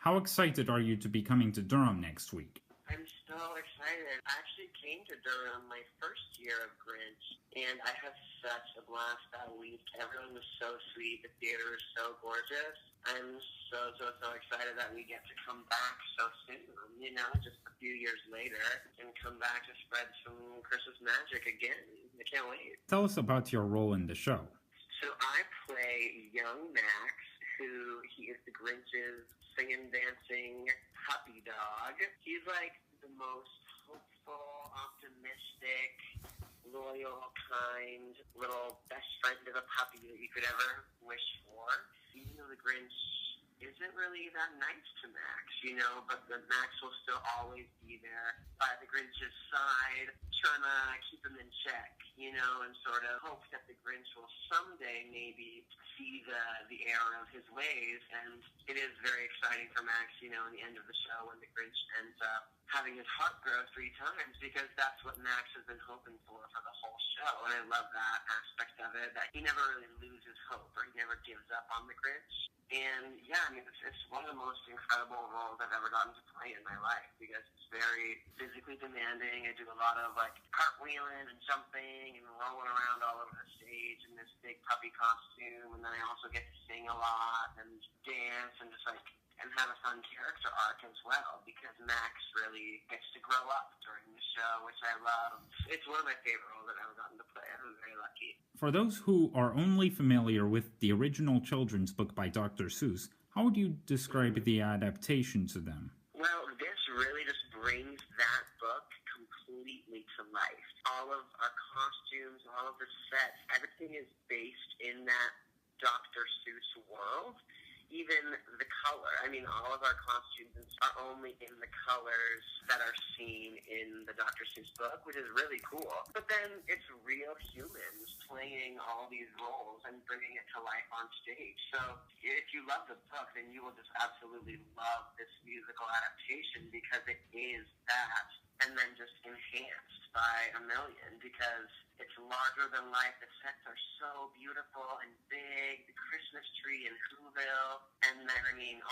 How excited are you to be coming to Durham next week? I'm so excited. I actually came to Durham my first year of Grinch, and I had such a blast that week. Everyone was so sweet. The theater was so gorgeous. I'm so excited that we get to come back so soon, just a few years later, and come back to spread some Christmas magic again. I can't wait. Tell us about your role in the show. So I play young Max, he is the Grinch's singing, dancing puppy dog. He's like the most hopeful, optimistic, loyal, kind, little best friend of a puppy that you could ever wish for. Even though the Grinch isn't really that nice to Max, but Max will still always be there by the Grinch's side, trying to keep him in check, and sort of hope that the Grinch will someday maybe see the error of his ways. And it is very exciting for Max, in the end of the show when the Grinch ends up having his heart grow 3 times, because that's what Max has been hoping for the whole show. And I love that aspect of it, that he never really loses hope, or he never gives up on the Grinch. And yeah, it's one of the most incredible roles I've ever gotten to play in my life, because it's very physically demanding. I do a lot of cartwheeling and jumping and rolling around all over the stage in this big puppy costume, and then I also get to sing a lot and dance and just and have a fun character arc as well, because Max really gets to grow up during the show, which I love. It's one of my favorite roles that I've ever gotten to play. I'm very lucky. For those who are only familiar with the original children's book by Dr. Seuss, how would you describe the adaptation to them? Well, this really just brings that book completely to life. All of our costumes, all of the sets, everything is based in that Dr. Seuss world. Even the color. All of our costumes are only in the colors that are seen in the Dr. Seuss book, which is really cool. But then it's real humans playing all these roles and bringing it to life on stage. So if you love the book, then you will just absolutely love this musical adaptation, because it is that, and then just enhanced by a million, because it's larger than life. The sets are so beautiful and big. The Christmas tree in Whoville. And then,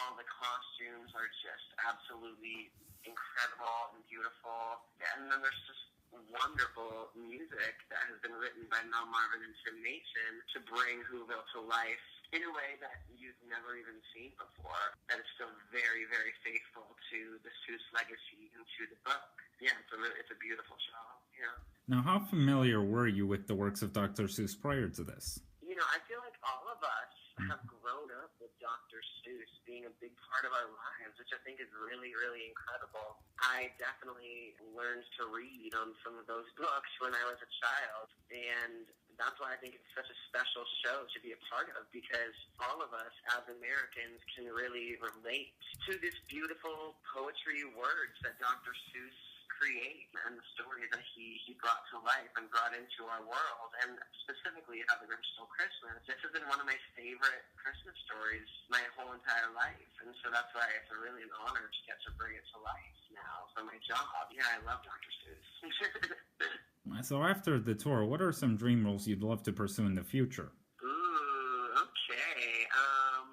all the costumes are just absolutely incredible and beautiful. And then there's just wonderful music that has been written by Mel Marvin and Tim Mason to bring Whoville to life in a way that you've never even seen before, that is still very, very faithful to the Seuss legacy and to the book. Yeah, it's a beautiful show. Yeah. Now, how familiar were you with the works of Dr. Seuss prior to this? I feel like all of us have grown up with Dr. Seuss being a big part of our lives, which I think is really, really incredible. I definitely learned to read on some of those books when I was a child, and that's why I think it's such a special show to be a part of, because all of us as Americans can really relate to this beautiful poetry words that Dr. Seuss create, and the stories that he brought to life and brought into our world, and specifically How the Grinch Stole Christmas. This has been one of my favorite Christmas stories my whole entire life, and so that's why it's really an honor to get to bring it to life now for my job. Yeah, I love Dr. Seuss. So after the tour, what are some dream roles you'd love to pursue in the future? Ooh, okay.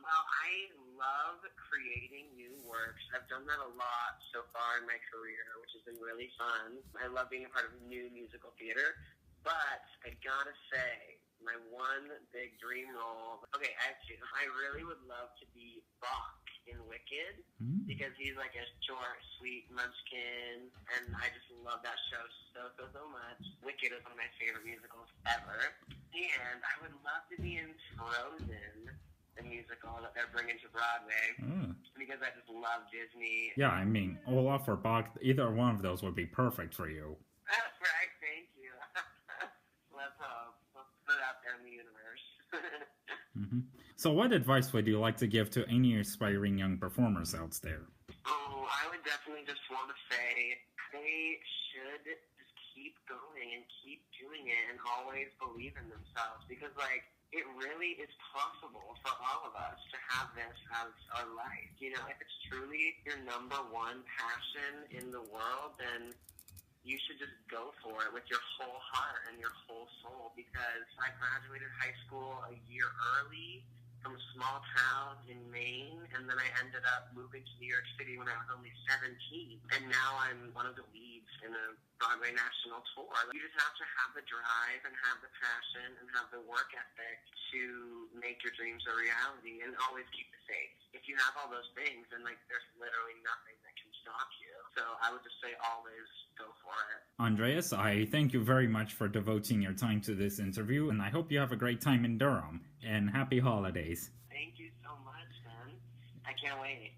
Well, I love creating new works. I've done that a lot so far in my career, which has been really fun. I love being a part of new musical theater, but I gotta say, my one big dream role, okay, actually, I really would love to be Bach in Wicked, because he's like a short, sweet munchkin, and I just love that show so much. Wicked is one of my favorite musicals ever, and I would love to be in Frozen, the musical that they're bringing to Broadway, because I just love Disney. Yeah, Olaf or Bach, either one of those would be perfect for you. That's right, thank you. Let's hope. Let's put it out there in the universe. So what advice would you like to give to any aspiring young performers out there? Oh, I would definitely just want to say they should just keep going and keep doing it and always believe in themselves, because it really is possible for all of us to have this as our life. If it's truly your number one passion in the world, then you should just go for it with your whole heart and your whole soul, because I graduated high school a year early, from a small town in Maine, and then I ended up moving to New York City when I was only 17. And now I'm one of the leads in a Broadway national tour. You just have to have the drive and have the passion and have the work ethic to make your dreams a reality, and always keep the faith. If you have all those things, then there's literally nothing that can stop you. So I would just say always go for it. Andreas, I thank you very much for devoting your time to this interview, and I hope you have a great time in Durham. And happy holidays. Thank you so much, man. I can't wait.